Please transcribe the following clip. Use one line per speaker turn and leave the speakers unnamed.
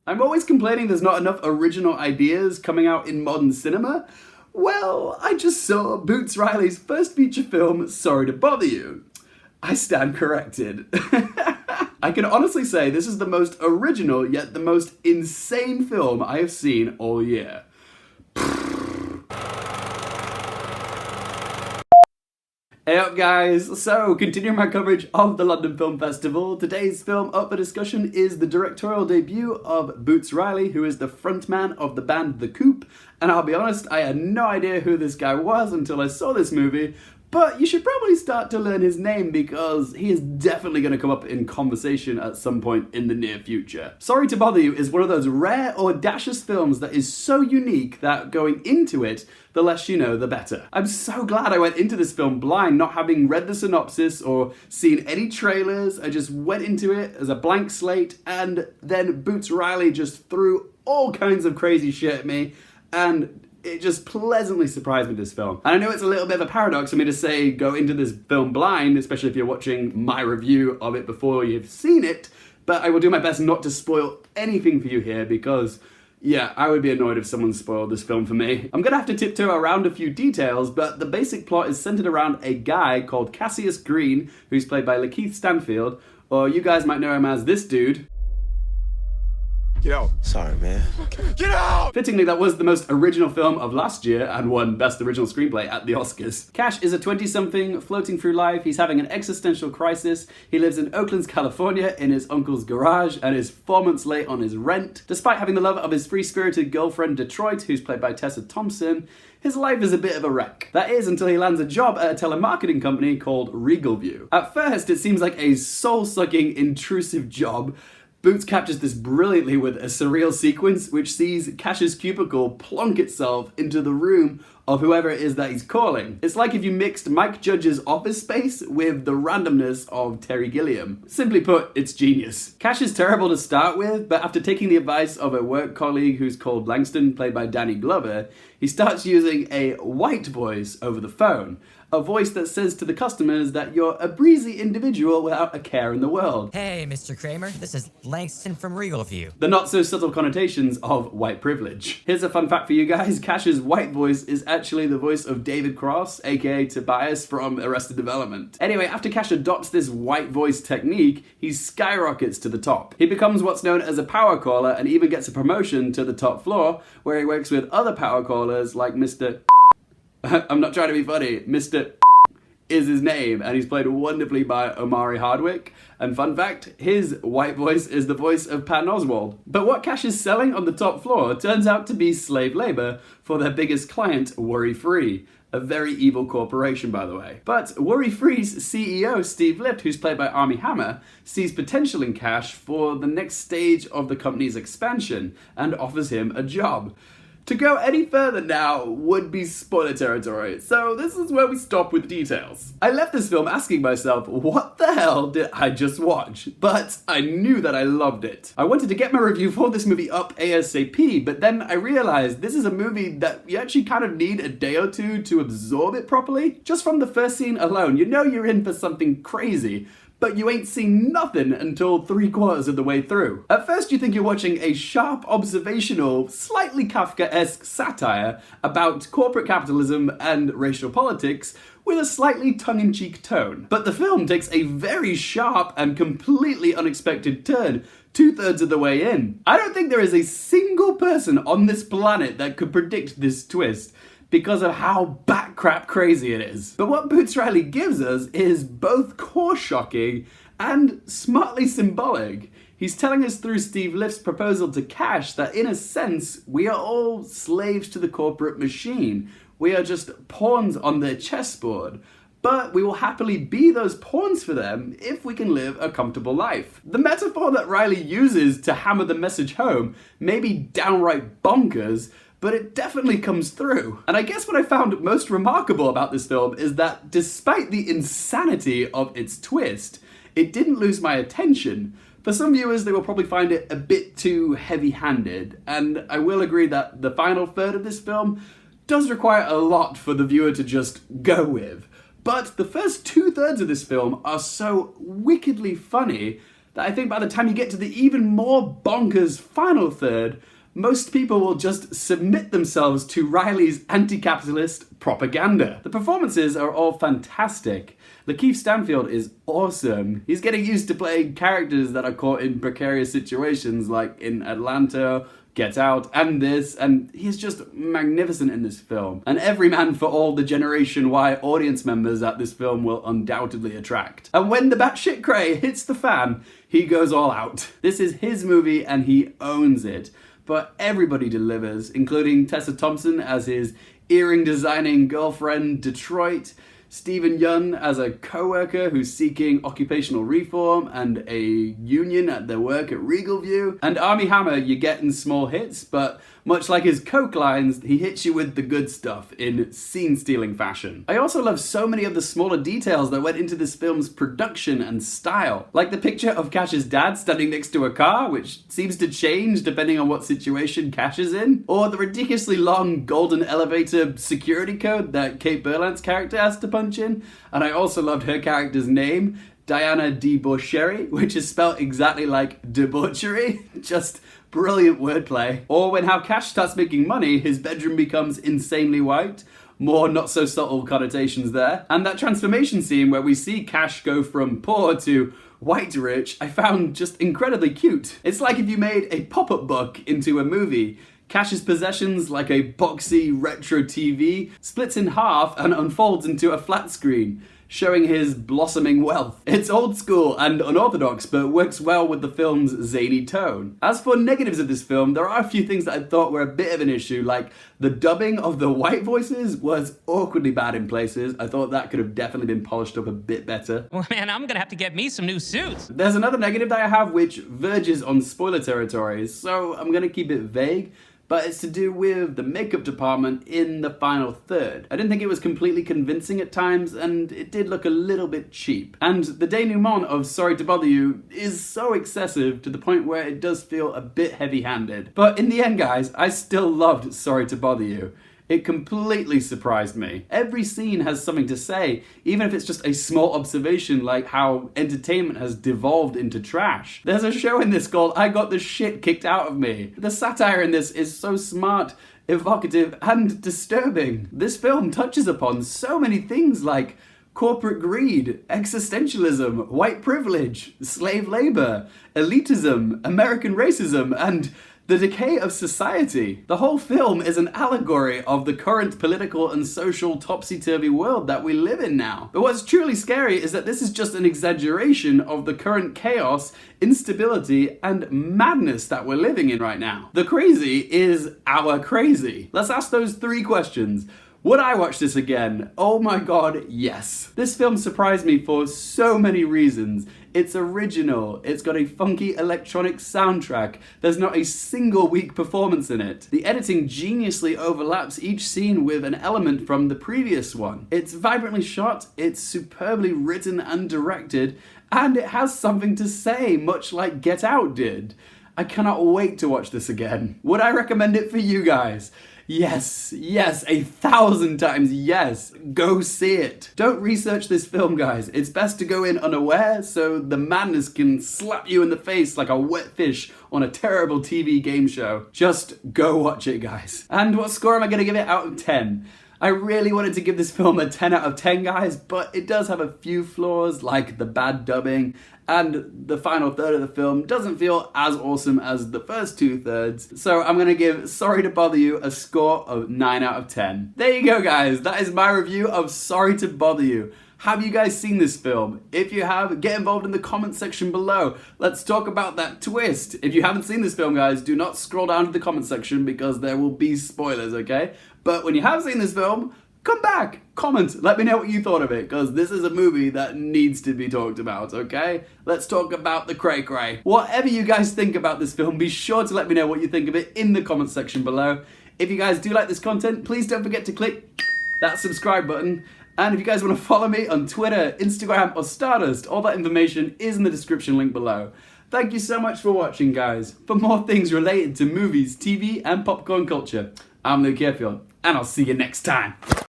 I'm always complaining there's not enough original ideas coming out in modern cinema. Well, I just saw Boots Riley's first feature film, Sorry to Bother You. I stand corrected. I can honestly say this is the most original yet the most insane film I have seen all year. Hey up guys, so continuing my coverage of the London Film Festival, today's film up for discussion is the directorial debut of Boots Riley, who is the frontman of the band The Coop, and I'll be honest, I had no idea who this guy was until I saw this movie, but you should probably start to learn his name because he is definitely going to come up in conversation at some point in the near future. Sorry to Bother You is one of those rare, audacious films that is so unique that going into it, the less you know, the better. I'm so glad I went into this film blind, not having read the synopsis or seen any trailers. I just went into it as a blank slate, and then Boots Riley just threw all kinds of crazy shit at me, and it just pleasantly surprised me, this film. And I know it's a little bit of a paradox for me to say go into this film blind, especially if you're watching my review of it before you've seen it, but I will do my best not to spoil anything for you here because, yeah, I would be annoyed if someone spoiled this film for me. I'm gonna have to tiptoe around a few details, but the basic plot is centered around a guy called Cassius Green, who's played by Lakeith Stanfield, or you guys might know him as this dude.
Get out.
Sorry, man.
Get out!
Fittingly, that was the most original film of last year and won Best Original Screenplay at the Oscars. Cash is a 20-something floating through life. He's having an existential crisis. He lives in Oakland, California in his uncle's garage and is 4 months late on his rent. Despite having the love of his free-spirited girlfriend Detroit, who's played by Tessa Thompson, his life is a bit of a wreck. That is until he lands a job at a telemarketing company called Regalview. At first, it seems like a soul-sucking, intrusive job. Boots captures this brilliantly with a surreal sequence which sees Cash's cubicle plonk itself into the room of whoever it is that he's calling. It's like if you mixed Mike Judge's Office Space with the randomness of Terry Gilliam. Simply put, it's genius. Cash is terrible to start with, but after taking the advice of a work colleague who's called Langston, played by Danny Glover, he starts using a white voice over the phone. A voice that says to the customers that you're a breezy individual without a care in the world.
Hey, Mr. Kramer, this is Langston from Regalview.
The not so subtle connotations of white privilege. Here's a fun fact for you guys. Cash's white voice is actually the voice of David Cross, aka Tobias from Arrested Development. Anyway, after Cash adopts this white voice technique, he skyrockets to the top. He becomes what's known as a power caller and even gets a promotion to the top floor where he works with other power callers like Mr. I'm not trying to be funny. Mr. is his name, and he's played wonderfully by Omari Hardwick. And fun fact, his white voice is the voice of Patton Oswalt. But what Cash is selling on the top floor turns out to be slave labor for their biggest client, Worry Free. A very evil corporation, by the way. But Worry Free's CEO, Steve Lift, who's played by Armie Hammer, sees potential in Cash for the next stage of the company's expansion and offers him a job. To go any further now would be spoiler territory, so this is where we stop with details. I left this film asking myself, what the hell did I just watch? But I knew that I loved it. I wanted to get my review for this movie up ASAP, but then I realized this is a movie that you actually kind of need a day or two to absorb it properly. Just from the first scene alone, you know you're in for something crazy, but you ain't seen nothing until 3/4 of the way through. At first you think you're watching a sharp, observational, slightly Kafka-esque satire about corporate capitalism and racial politics with a slightly tongue-in-cheek tone. But the film takes a very sharp and completely unexpected turn 2/3 of the way in. I don't think there is a single person on this planet that could predict this twist, because of how bat-crap crazy it is. But what Boots Riley gives us is both core-shocking and smartly symbolic. He's telling us through Steve Lift's proposal to Cash that in a sense, we are all slaves to the corporate machine. We are just pawns on their chessboard. But we will happily be those pawns for them if we can live a comfortable life. The metaphor that Riley uses to hammer the message home may be downright bonkers, but it definitely comes through. And I guess what I found most remarkable about this film is that despite the insanity of its twist, it didn't lose my attention. For some viewers, they will probably find it a bit too heavy-handed, and I will agree that the final third of this film does require a lot for the viewer to just go with. But the first 2/3 of this film are so wickedly funny that I think by the time you get to the even more bonkers final third, most people will just submit themselves to Riley's anti-capitalist propaganda. The performances are all fantastic. Lakeith Stanfield is awesome. He's getting used to playing characters that are caught in precarious situations like in Atlanta, Get Out, and this, and he's just magnificent in this film. And every man for all the Generation Y audience members that this film will undoubtedly attract. And when the batshit cray hits the fan, he goes all out. This is his movie and he owns it. But everybody delivers, including Tessa Thompson as his earring designing girlfriend, Detroit, Stephen Yeun as a co-worker who's seeking occupational reform and a union at their work at Regalview. And Armie Hammer, you get in small hits, but much like his coke lines, he hits you with the good stuff in scene-stealing fashion. I also love so many of the smaller details that went into this film's production and style. Like the picture of Cash's dad standing next to a car, which seems to change depending on what situation Cash is in. Or the ridiculously long golden elevator security code that Kate Berlant's character has to punch in. And I also loved her character's name, Diana Debauchery, which is spelled exactly like debauchery. Just brilliant wordplay. Or when how Cash starts making money, his bedroom becomes insanely white. More not so subtle connotations there. And that transformation scene where we see Cash go from poor to white rich, I found just incredibly cute. It's like if you made a pop-up book into a movie. Cash's possessions, like a boxy retro TV, splits in half and unfolds into a flat screen, showing his blossoming wealth. It's old school and unorthodox, but works well with the film's zany tone. As for negatives of this film, there are a few things that I thought were a bit of an issue, like the dubbing of the white voices was awkwardly bad in places. I thought that could have definitely been polished up a bit better.
Well, man, I'm gonna have to get me some new suits.
There's another negative that I have which verges on spoiler territory, so I'm gonna keep it vague. But it's to do with the makeup department in the final third. I didn't think it was completely convincing at times, and it did look a little bit cheap. And the denouement of Sorry to Bother You is so excessive to the point where it does feel a bit heavy-handed. But in the end, guys, I still loved Sorry to Bother You. It completely surprised me. Every scene has something to say, even if it's just a small observation like how entertainment has devolved into trash. There's a show in this called I Got the Shit Kicked Out of Me. The satire in this is so smart, evocative, and disturbing. This film touches upon so many things like corporate greed, existentialism, white privilege, slave labor, elitism, American racism, and the decay of society. The whole film is an allegory of the current political and social topsy-turvy world that we live in now. But what's truly scary is that this is just an exaggeration of the current chaos, instability, and madness that we're living in right now. The crazy is our crazy. Let's ask those three questions. Would I watch this again? Oh my god, yes. This film surprised me for so many reasons. It's original, it's got a funky electronic soundtrack, there's not a single weak performance in it. The editing geniusly overlaps each scene with an element from the previous one. It's vibrantly shot, it's superbly written and directed, and it has something to say, much like Get Out did. I cannot wait to watch this again. Would I recommend it for you guys? Yes, 1,000 times yes. Go see it. Don't research this film, guys. It's best to go in unaware so the madness can slap you in the face like a wet fish on a terrible TV game show. Just go watch it, guys. And what score am I going to give it out of 10? I really wanted to give this film a 10 out of 10, guys, but it does have a few flaws, like the bad dubbing, and the final third of the film doesn't feel as awesome as the first 2/3. So I'm going to give Sorry to Bother You a score of 9 out of 10. There you go, guys. That is my review of Sorry to Bother You. Have you guys seen this film? If you have, get involved in the comment section below. Let's talk about that twist. If you haven't seen this film, guys, do not scroll down to the comment section because there will be spoilers, okay? But when you have seen this film, come back, comment, let me know what you thought of it, because this is a movie that needs to be talked about, okay? Let's talk about the cray-cray. Whatever you guys think about this film, be sure to let me know what you think of it in the comment section below. If you guys do like this content, please don't forget to click that subscribe button. And if you guys want to follow me on Twitter, Instagram, or Stardust, all that information is in the description link below. Thank you so much for watching, guys. For more things related to movies, TV, and popcorn culture, I'm Lakeith Stanfield, and I'll see you next time.